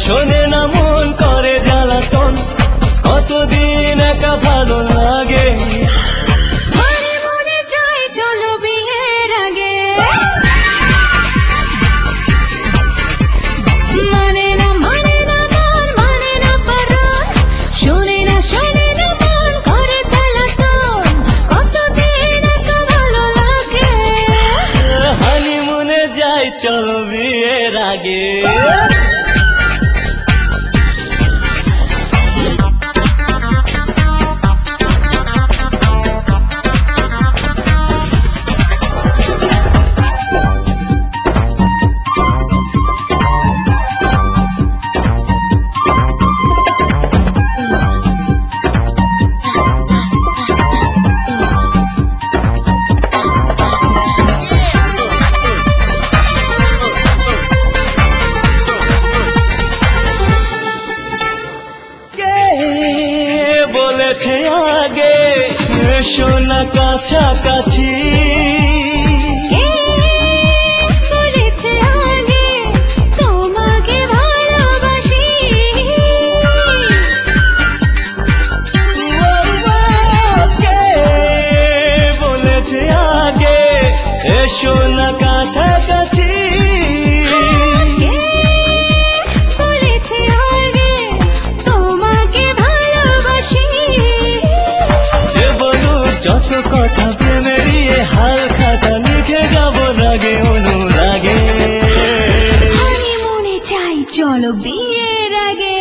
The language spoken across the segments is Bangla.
শোনে না মন করে জ্বালাতন কতদিন একা ভালো লাগে মনে মনে চাই চলো বিয়ের আগে মানে না মন মানে না পারণ শোনে না মন করে জ্বালাতন কতদিন একা ভালো লাগে হানিমুনে যাই চলো বিয়ের আগে বলেছে আগে এসো না কাছাকাছি বলেছে আগে তোমাকে ভালোবাসি বলেছে আগে এসো না কাছাকাছি যত কথা প্রেমেরিয়ে হাল খাতা লিখে যাব রাগে অনুরাগে হানিমুনে চাই চলো বিয়ের আগে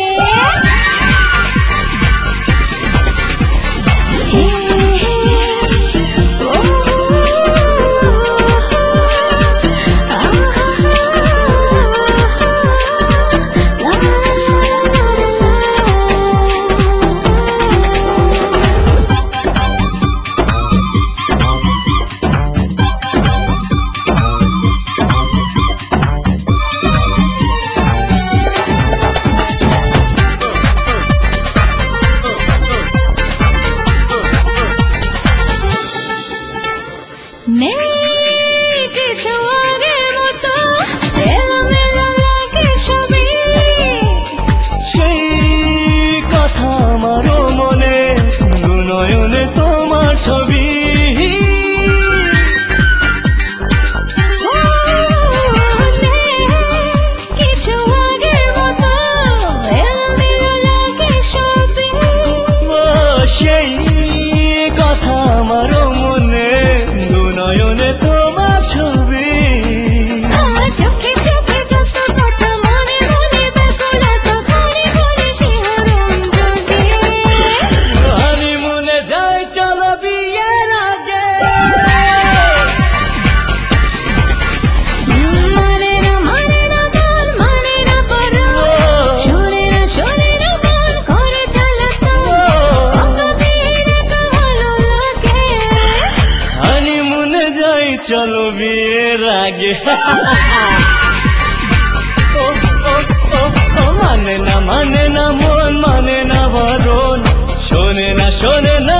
কিছু আগের মতো এলোমেলো লাগে সবই সেই কথা আমারও মনে দুনয়নে তোমার ছবি কিছু আগের মতো এলোমেলো লাগে সবই সেই কথা আমারও মনে দুনয়নে তোমার ছবি চোখে চোখে যত কথা মনে মনে ব্যাকুলতা ঘরে ঘরে শিহরণ জাগে হানিমুনে যাই চলো বিয়ের আগে মানে না মন মানে না পারণ শোনে না মন করে জ্বালাতন কতদিন একা ভালো লাগে হানিমুনে যাই চলো বিয়ের আগে মানে না মন মানে না বারণ শোনে না